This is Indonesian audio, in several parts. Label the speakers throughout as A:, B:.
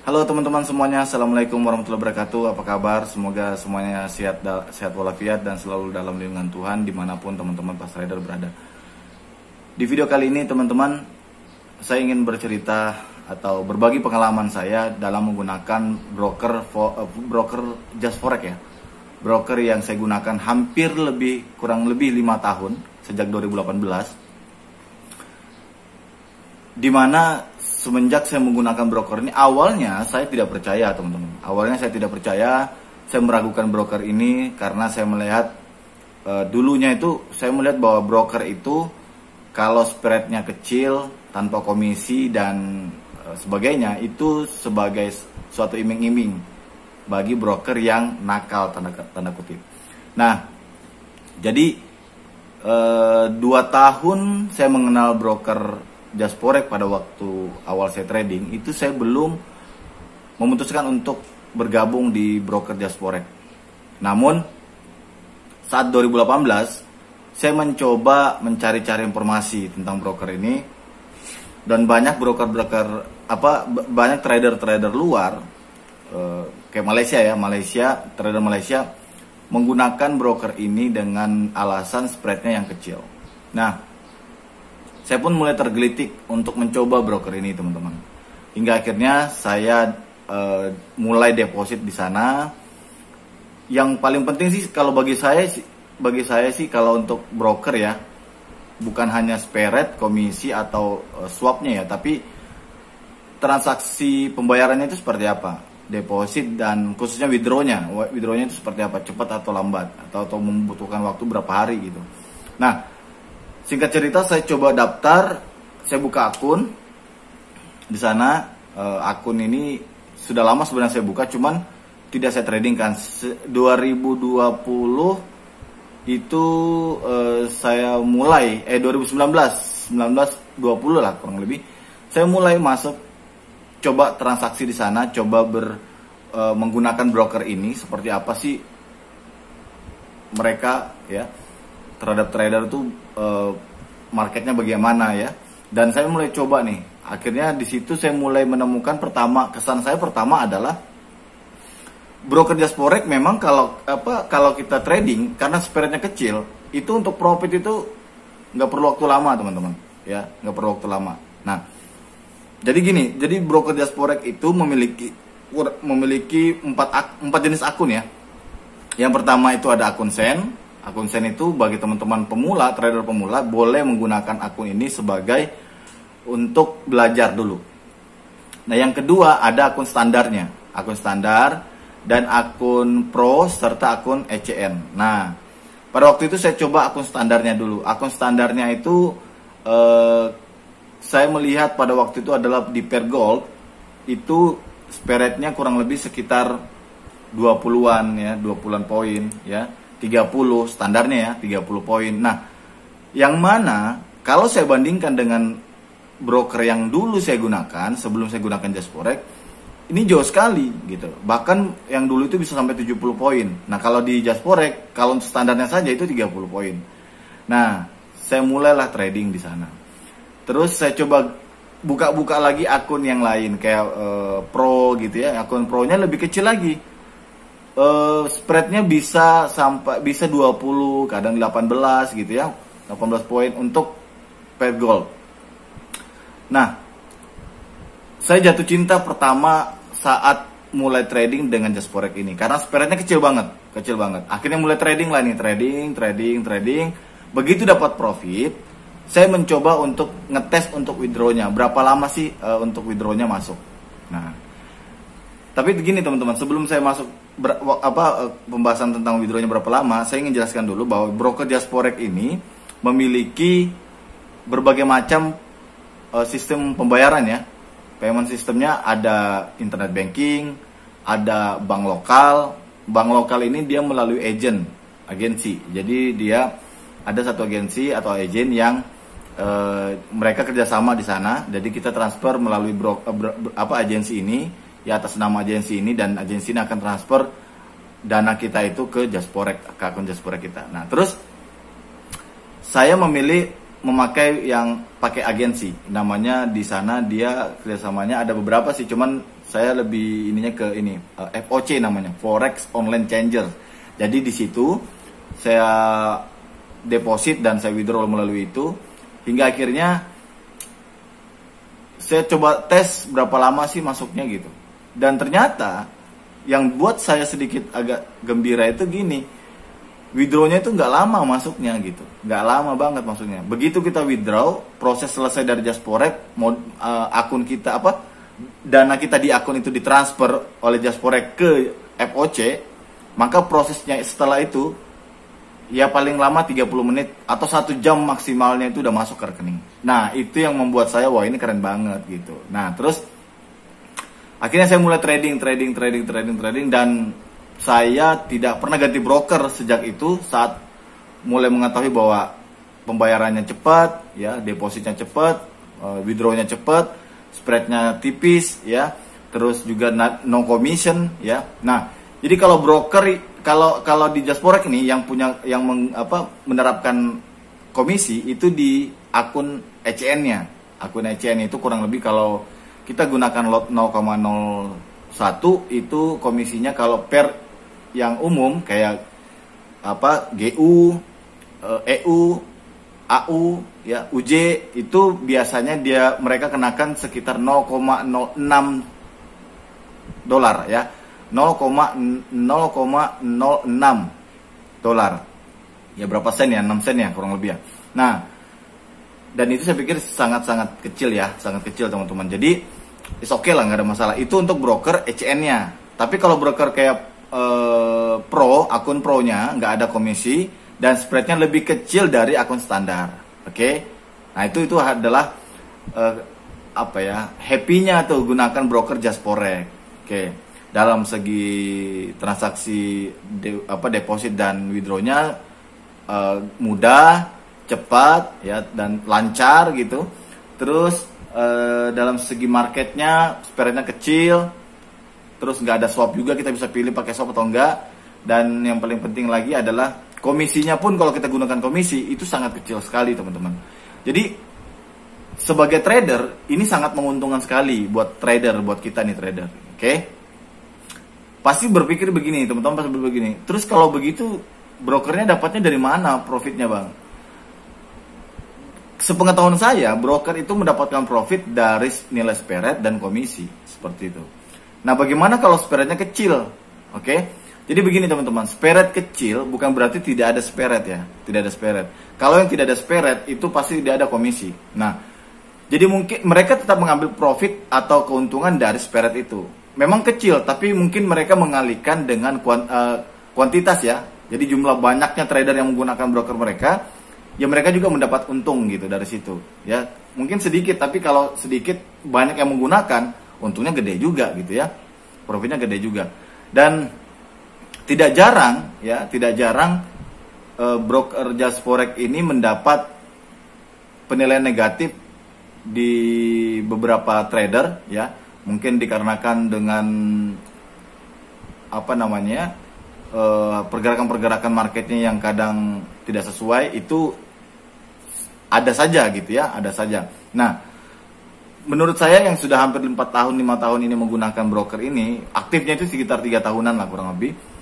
A: Halo teman-teman semuanya, Assalamualaikum warahmatullahi wabarakatuh. Apa kabar? Semoga semuanya sehat walafiat dan selalu dalam lindungan Tuhan dimanapun teman-teman pas trader berada. Di video kali ini teman-teman, saya ingin bercerita atau berbagi pengalaman saya dalam menggunakan broker Just Forex ya. Broker yang saya gunakan kurang lebih 5 tahun sejak 2018. Dimana semenjak saya menggunakan broker ini, awalnya saya tidak percaya teman-teman. Awalnya saya tidak percaya, saya meragukan broker ini karena saya melihat dulunya itu saya melihat bahwa broker itu kalau spreadnya kecil, tanpa komisi dan sebagainya, itu sebagai suatu iming-iming bagi broker yang nakal tanda kutip. Nah, jadi 2 tahun saya mengenal broker Just Forex pada waktu awal saya trading, itu saya belum memutuskan untuk bergabung di broker Just Forex. Namun saat 2018 saya mencoba mencari-cari informasi tentang broker ini, dan banyak banyak trader-trader luar kayak trader Malaysia menggunakan broker ini dengan alasan spreadnya yang kecil. Nah, saya pun mulai tergelitik untuk mencoba broker ini teman-teman. Hingga akhirnya saya mulai deposit di sana. Yang paling penting sih kalau bagi saya sih kalau untuk broker ya, bukan hanya spread, komisi atau swapnya ya, tapi transaksi pembayarannya itu seperti apa, deposit dan khususnya withdrawnya itu seperti apa, cepat atau lambat, atau membutuhkan waktu berapa hari gitu. Nah, singkat cerita, saya coba daftar, saya buka akun di sana. Akun ini sudah lama sebenarnya saya buka, cuman tidak saya trading kan. 2020 itu saya mulai 2019 20 lah kurang lebih. Saya mulai masuk, coba transaksi di sana, coba menggunakan broker ini seperti apa sih mereka ya terhadap trader itu, marketnya bagaimana ya. Dan saya mulai coba nih. Akhirnya di situ saya mulai menemukan kesan saya pertama adalah broker Just Forex memang kalau kita trading karena spreadnya kecil, itu untuk profit itu nggak perlu waktu lama teman-teman ya, nggak perlu waktu lama. Nah, jadi broker Just Forex itu memiliki 4 jenis akun ya. Yang pertama itu ada akun Sen. Akun Sen itu bagi teman-teman pemula, trader pemula, boleh menggunakan akun ini sebagai untuk belajar dulu. Nah, yang kedua ada akun standarnya, akun standar dan akun pro serta akun ECN. Nah, pada waktu itu saya coba akun standarnya dulu. Akun standarnya itu saya melihat pada waktu itu adalah di Pair Gold itu spreadnya kurang lebih sekitar 20-an poin ya. 30 standarnya ya, 30 poin. Nah, yang mana kalau saya bandingkan dengan broker yang dulu saya gunakan sebelum saya gunakan Just Forex, ini jauh sekali gitu. Bahkan yang dulu itu bisa sampai 70 poin. Nah, kalau di Just Forex, kalau standarnya saja itu 30 poin. Nah, saya mulailah trading di sana. Terus saya coba buka-buka lagi akun yang lain kayak pro gitu ya. Akun pro-nya lebih kecil lagi. Spreadnya bisa 20, kadang 18 gitu ya, 18 poin untuk Pair Gold. Nah, saya jatuh cinta pertama saat mulai trading dengan Just Forex ini karena spreadnya kecil banget. Akhirnya mulai trading lah nih, trading. Begitu dapat profit, saya mencoba untuk ngetes untuk withdrawnya. Berapa lama sih untuk withdrawnya masuk? Nah, tapi begini teman-teman, sebelum saya masuk pembahasan tentang withdrawnya berapa lama, saya ingin jelaskan dulu bahwa broker Just Forex ini memiliki berbagai macam sistem pembayaran ya. Payment sistemnya ada internet banking, ada bank lokal. Bank lokal ini dia melalui agensi. Jadi dia ada satu agensi atau agen yang mereka kerjasama di sana. Jadi kita transfer melalui agensi ini ya, atas nama agensi ini, dan agensi ini akan transfer dana kita itu ke Just Forex, ke akun Just Forex kita. Nah, terus saya memilih memakai yang pakai agensi, namanya di sana dia kerjasamanya ada beberapa sih, cuman saya lebih ininya ke ini FOC namanya, Forex Online Changer. Jadi di situ saya deposit dan saya withdraw melalui itu, hingga akhirnya saya coba tes berapa lama sih masuknya gitu. Dan ternyata yang buat saya sedikit agak gembira itu gini, withdrawnya itu nggak lama masuknya gitu, nggak lama banget masuknya. Begitu kita withdraw, proses selesai dari Jasporek, akun kita dana kita di akun itu ditransfer oleh Jasporek ke FOC, maka prosesnya setelah itu ya paling lama 30 menit atau 1 jam maksimalnya itu udah masuk ke rekening. Nah itu yang membuat saya wah ini keren banget gitu. Nah terus akhirnya saya mulai trading dan saya tidak pernah ganti broker sejak itu. Saat mulai mengetahui bahwa pembayarannya cepat, ya, depositnya cepat, withdrawnya cepat, spreadnya tipis, ya, terus juga no commission, ya. Nah, jadi kalau broker, kalau di Jasporek ini yang menerapkan komisi itu di akun ECN-nya. Akun ECN itu kurang lebih kalau kita gunakan lot 0,01 itu komisinya kalau per yang umum kayak GU, EU, AU, ya, UJ itu biasanya mereka kenakan sekitar 0,06 dolar, ya, 0,06 dolar, ya, berapa sen ya, 6 sen ya kurang lebih ya. Nah, dan itu saya pikir sangat-sangat kecil ya, sangat kecil teman-teman. Jadi it's okay lah, nggak ada masalah. Itu untuk broker ECN-nya. Tapi kalau broker kayak akun pro-nya nggak ada komisi dan spreadnya lebih kecil dari akun standar. Oke. Nah itu adalah happy-nya tuh gunakan broker Jasporek. Oke. Dalam segi transaksi deposit dan withdrawnya mudah, cepat, ya, dan lancar gitu. Terus dalam segi marketnya spreadnya kecil. Terus nggak ada swap juga, kita bisa pilih pakai swap atau enggak. Dan yang paling penting lagi adalah komisinya pun kalau kita gunakan komisi itu sangat kecil sekali teman-teman. Jadi sebagai trader ini sangat menguntungkan sekali buat trader, buat kita nih trader. Oke? Pasti berpikir begini teman-teman, pasti berpikir begini. Terus kalau begitu brokernya dapatnya dari mana profitnya bang? Sepengetahuan saya broker itu mendapatkan profit dari nilai spread dan komisi seperti itu. Nah, bagaimana kalau spreadnya kecil? Oke. Jadi begini teman-teman, spread kecil bukan berarti tidak ada spread ya, tidak ada spread. Kalau yang tidak ada spread itu pasti tidak ada komisi. Nah, jadi mungkin mereka tetap mengambil profit atau keuntungan dari spread itu. Memang kecil, tapi mungkin mereka mengalihkan dengan kuantitas ya. Jadi jumlah banyaknya trader yang menggunakan broker mereka, ya mereka juga mendapat untung gitu dari situ. Ya, mungkin sedikit, tapi kalau sedikit banyak yang menggunakan, untungnya gede juga gitu ya, profitnya gede juga. Dan tidak jarang broker Jasporek ini mendapat penilaian negatif di beberapa trader ya, mungkin dikarenakan dengan pergerakan-pergerakan marketnya yang kadang tidak sesuai, itu ada saja gitu ya, ada saja. Nah, menurut saya yang sudah hampir 4 tahun, 5 tahun ini menggunakan broker ini, aktifnya itu sekitar 3 tahunan lah kurang lebih.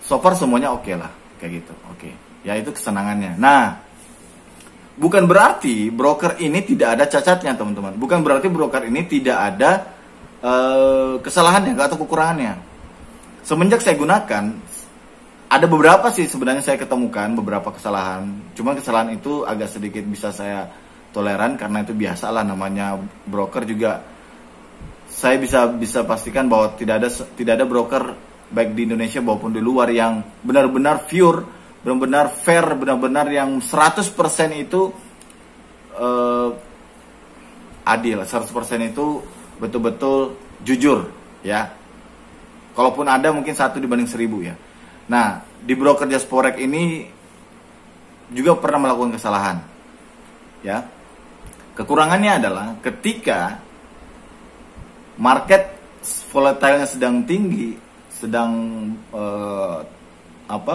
A: So far semuanya oke lah, kayak gitu. Oke. Ya itu kesenangannya. Nah, bukan berarti broker ini tidak ada cacatnya, teman-teman. Bukan berarti broker ini tidak ada kesalahannya atau kekurangannya. Semenjak saya gunakan, ada beberapa sih sebenarnya saya ketemukan beberapa kesalahan. Cuma kesalahan itu agak sedikit bisa saya toleran karena itu biasalah, namanya broker juga. Saya bisa pastikan bahwa tidak ada broker baik di Indonesia maupun di luar yang benar-benar pure, benar-benar fair, benar-benar yang 100% itu adil, 100% itu betul-betul jujur ya. Kalaupun ada mungkin 1 dibanding 1000 ya. Nah, di broker Jasporek ini juga pernah melakukan kesalahan ya. Kekurangannya adalah ketika market volatilenya sedang tinggi, sedang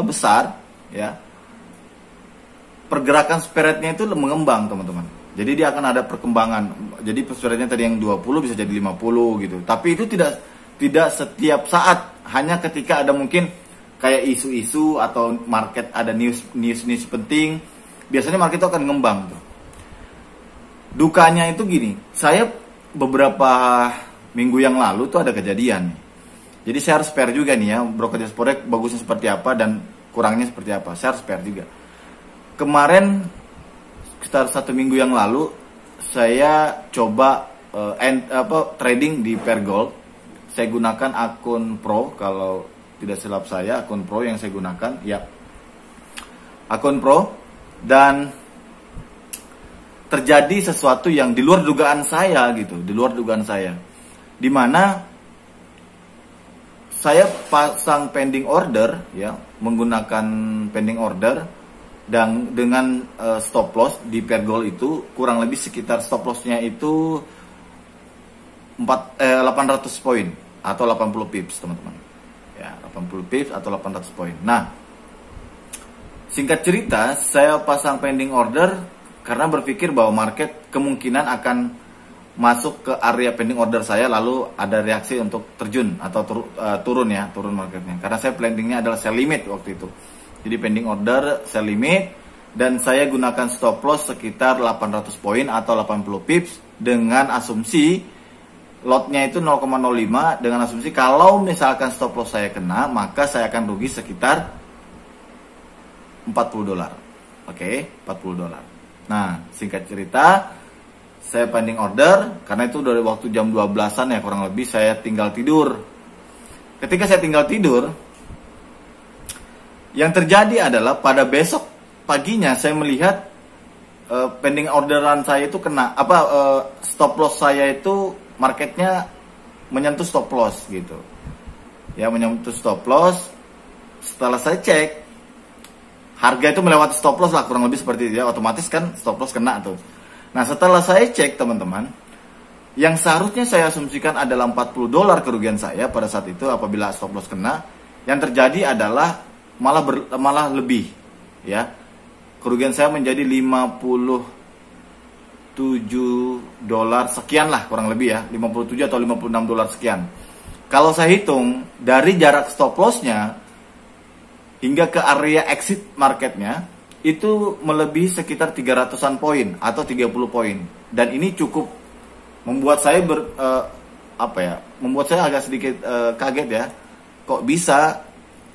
A: besar ya, pergerakan spreadnya itu mengembang, teman-teman. Jadi dia akan ada perkembangan. Jadi spreadnya tadi yang 20 bisa jadi 50 gitu. Tapi itu tidak setiap saat, hanya ketika ada mungkin kayak isu-isu atau market ada news penting, biasanya market itu akan ngembang tuh. Dukanya itu gini, saya beberapa minggu yang lalu tuh ada kejadian. Jadi saya harus spare juga nih ya, broker Just Forex bagusnya seperti apa dan kurangnya seperti apa. Saya harus spare juga. Kemarin sekitar 1 minggu yang lalu saya coba trading di Pergold. Saya gunakan akun Pro, kalau tidak silap saya akun Pro yang saya gunakan, ya. Akun Pro, dan terjadi sesuatu yang di luar dugaan saya gitu, di luar dugaan saya. Dimana saya pasang pending order ya, menggunakan pending order dan dengan stop loss di Pergold itu kurang lebih sekitar stop lossnya itu 800 poin atau 80 pips, teman-teman. Ya, 80 pips atau 800 poin. Nah, singkat cerita, saya pasang pending order karena berpikir bahwa market kemungkinan akan masuk ke area pending order saya, lalu ada reaksi untuk terjun atau turun marketnya. Karena saya planningnya adalah sell limit waktu itu. Jadi pending order, sell limit, dan saya gunakan stop loss sekitar 800 poin atau 80 pips dengan asumsi lotnya itu 0,05, dengan asumsi kalau misalkan stop loss saya kena, maka saya akan rugi sekitar $40. Oke, $40. Nah, singkat cerita, saya pending order karena itu dari waktu jam 12-an ya kurang lebih, saya tinggal tidur. Ketika saya tinggal tidur, yang terjadi adalah pada besok paginya saya melihat pending orderan saya itu kena stop loss saya itu marketnya menyentuh stop loss gitu. Ya, menyentuh stop loss. Setelah saya cek, harga itu melewati stop loss lah, kurang lebih seperti itu ya, otomatis kan stop loss kena tuh. Nah, setelah saya cek, teman-teman, yang seharusnya saya asumsikan adalah $40 kerugian saya pada saat itu apabila stop loss kena, yang terjadi adalah malah lebih ya. Kerugian saya menjadi $57 sekian lah kurang lebih ya, 57 atau $56 sekian. Kalau saya hitung dari jarak stop lossnya hingga ke area exit marketnya, itu melebihi sekitar 300-an poin atau 30 poin. Dan ini cukup membuat saya membuat saya agak sedikit kaget ya. Kok bisa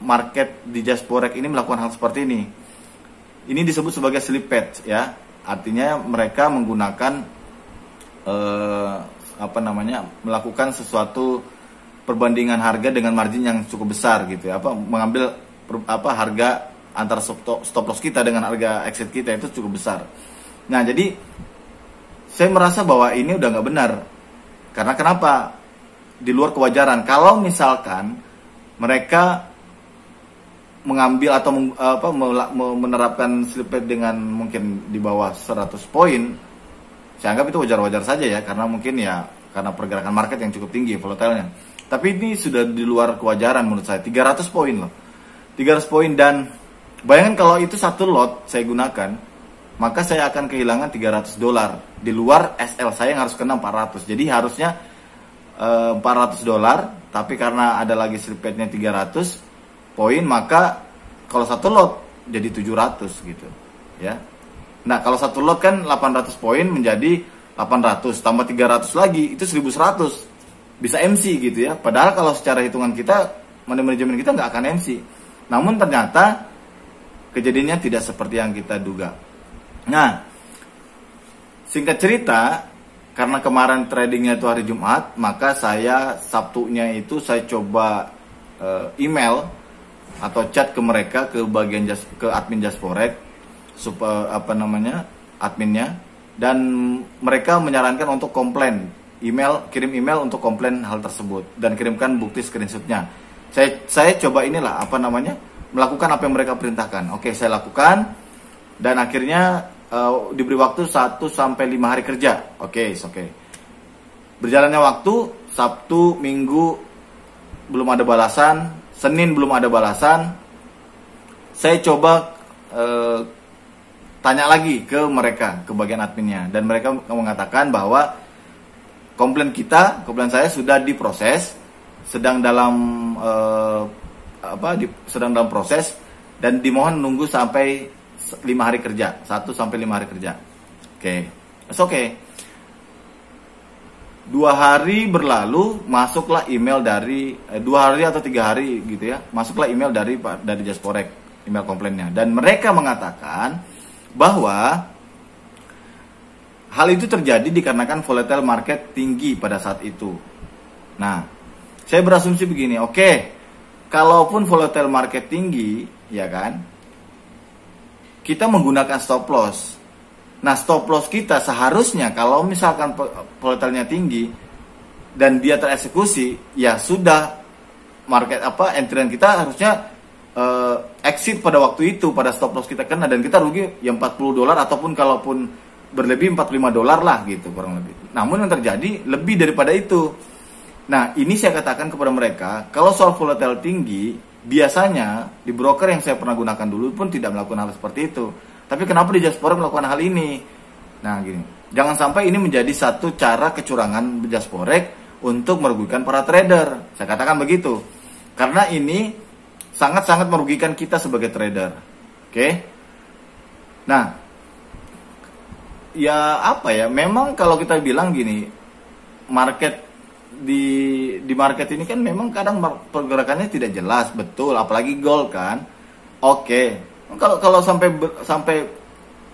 A: market di Just Forex ini melakukan hal seperti ini? Ini disebut sebagai slip patch ya. Artinya mereka menggunakan melakukan sesuatu perbandingan harga dengan margin yang cukup besar gitu ya. Mengambil harga antara stop loss kita dengan harga exit kita itu cukup besar. Nah, jadi saya merasa bahwa ini udah nggak benar. Karena kenapa? Di luar kewajaran. Kalau misalkan mereka mengambil atau menerapkan slip patch dengan mungkin di bawah 100 poin, saya anggap itu wajar-wajar saja ya, karena mungkin ya karena pergerakan market yang cukup tinggi volatilenya. Tapi ini sudah di luar kewajaran menurut saya. 300 poin loh. 300 poin, dan bayangkan kalau itu satu lot saya gunakan, maka saya akan kehilangan $300. Di luar SL saya yang harus kena 400. Jadi harusnya $400, tapi karena ada lagi slip patch-nya 300 poin, maka kalau satu lot jadi 700 gitu ya. Nah, kalau satu lot kan 800 poin menjadi 800 tambah 300 lagi itu 1100. Bisa MC gitu ya. Padahal kalau secara hitungan kita, manajemen kita nggak akan MC. Namun ternyata kejadiannya tidak seperti yang kita duga. Nah, singkat cerita, karena kemarin tradingnya itu hari Jumat, maka saya Sabtunya itu saya coba email atau chat ke mereka, ke bagian ke admin Just Forex, adminnya, dan mereka menyarankan untuk komplain, kirim email untuk komplain hal tersebut dan kirimkan bukti screenshotnya. Saya coba melakukan apa yang mereka perintahkan. Oke, saya lakukan, dan akhirnya diberi waktu 1 sampai 5 hari kerja. Oke. Berjalannya waktu, Sabtu, Minggu belum ada balasan, Senin belum ada balasan. Saya coba tanya lagi ke mereka, ke bagian adminnya, dan mereka mengatakan bahwa komplain saya sudah diproses, sedang dalam sedang dalam proses, dan dimohon nunggu sampai 5 hari kerja, 1 sampai 5 hari kerja. Oke, oke. 2 hari berlalu, masuklah email dari 2 hari atau 3 hari gitu ya, masuklah email dari Jasporek, email komplainnya, dan mereka mengatakan bahwa hal itu terjadi dikarenakan volatile market tinggi pada saat itu. Nah, saya berasumsi begini, oke, kalaupun volatile market tinggi, ya kan, kita menggunakan stop loss. Nah, stop loss kita seharusnya kalau misalkan volatilenya tinggi dan dia tereksekusi, ya sudah, market entry kita harusnya exit pada waktu itu, pada stop loss kita kena, dan kita rugi ya $40 ataupun kalaupun berlebih $45 lah gitu kurang lebih. Namun yang terjadi lebih daripada itu. Nah, ini saya katakan kepada mereka, kalau soal volatile tinggi, biasanya di broker yang saya pernah gunakan dulu pun tidak melakukan hal seperti itu. Tapi kenapa di Jasporek melakukan hal ini? Nah, gini, jangan sampai ini menjadi satu cara kecurangan Jasporek untuk merugikan para trader. Saya katakan begitu. Karena ini sangat-sangat merugikan kita sebagai trader. Oke? Nah, ya apa ya? Memang kalau kita bilang gini, market di market ini kan memang kadang pergerakannya tidak jelas, betul, apalagi gold kan. Oke. Kalau sampai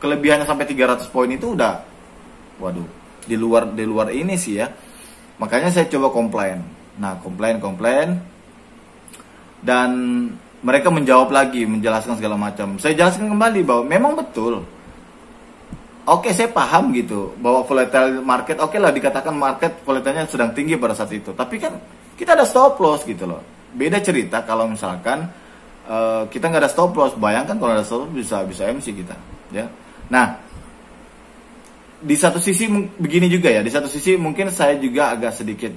A: kelebihannya sampai 300 poin itu udah, waduh, di luar ini sih ya. Makanya saya coba komplain. Nah, komplain dan mereka menjawab lagi, menjelaskan segala macam. Saya jelaskan kembali bahwa memang betul. Oke, saya paham gitu bahwa volatile market, oke lah dikatakan market volatilenya sedang tinggi pada saat itu. Tapi kan kita ada stop loss gitu loh. Beda cerita kalau misalkan kita nggak ada stop loss. Bayangkan kalau ada stop loss bisa MC kita, ya. Nah, di satu sisi begini juga ya. Di satu sisi mungkin saya juga agak sedikit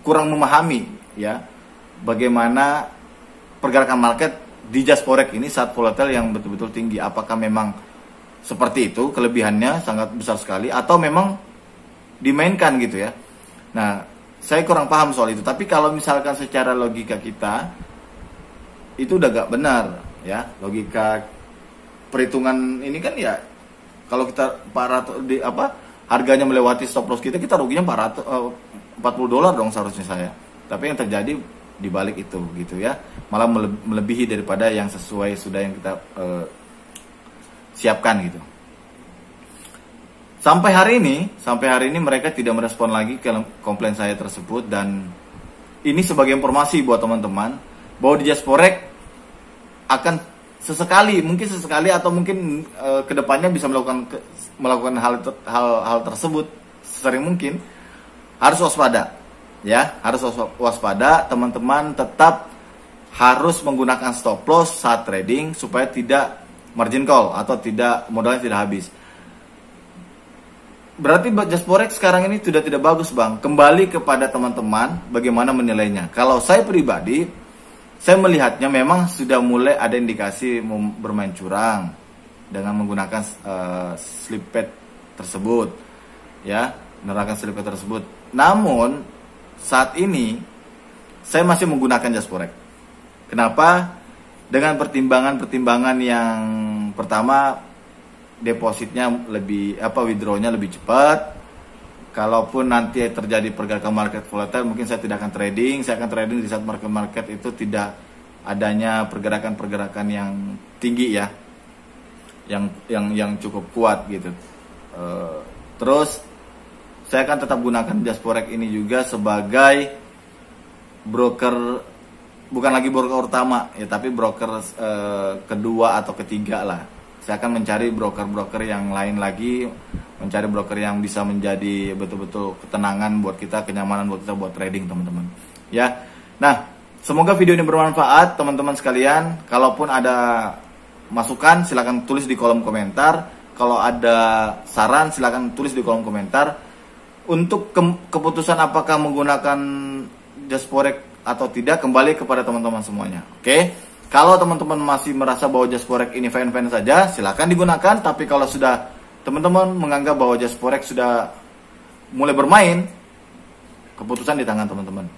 A: kurang memahami ya bagaimana pergerakan market di Jasporek ini saat volatile yang betul-betul tinggi. Apakah memang seperti itu, kelebihannya sangat besar sekali, atau memang dimainkan gitu ya. Nah, saya kurang paham soal itu. Tapi kalau misalkan secara logika kita itu udah gak benar ya, logika perhitungan ini kan ya, kalau kita harganya melewati stop loss kita ruginya $40 dong seharusnya saya. Tapi yang terjadi dibalik itu gitu ya, malah melebihi daripada yang sesuai sudah yang kita siapkan gitu. Sampai hari ini mereka tidak merespon lagi ke komplain saya tersebut, dan ini sebagai informasi buat teman-teman bahwa di Jasporek akan sesekali atau mungkin kedepannya bisa melakukan hal tersebut sesering mungkin. Harus waspada ya, harus waspada teman-teman. Tetap harus menggunakan stop loss saat trading supaya tidak margin call atau tidak modalnya tidak habis. Berarti Jasporek sekarang ini sudah tidak bagus, Bang. Kembali kepada teman-teman bagaimana menilainya. Kalau saya pribadi, saya melihatnya memang sudah mulai ada indikasi bermain curang dengan menggunakan slip pad tersebut, ya, menerapkan slip pad tersebut. Namun saat ini saya masih menggunakan Jasporek. Kenapa? Dengan pertimbangan yang pertama, depositnya lebih withdrawnya lebih cepat. Kalaupun nanti terjadi pergerakan market volatile, mungkin saya tidak akan trading. Saya akan trading di saat market itu tidak adanya pergerakan-pergerakan yang tinggi ya, yang cukup kuat gitu. Terus saya akan tetap gunakan Jasporek ini juga sebagai broker, bukan lagi broker utama ya, tapi broker kedua atau ketiga lah. Saya akan mencari broker-broker yang lain lagi, mencari broker yang bisa menjadi betul-betul ketenangan buat kita, kenyamanan buat kita buat trading, teman-teman. Ya. Nah, semoga video ini bermanfaat, teman-teman sekalian. Kalaupun ada masukan, silakan tulis di kolom komentar. Kalau ada saran, silakan tulis di kolom komentar. Untuk keputusan apakah menggunakan Jasporek atau tidak, kembali kepada teman-teman semuanya. Oke? Kalau teman-teman masih merasa bahwa Just Forex ini fine-fine saja, silakan digunakan. Tapi kalau sudah teman-teman menganggap bahwa Just Forex sudah mulai bermain, keputusan di tangan teman-teman.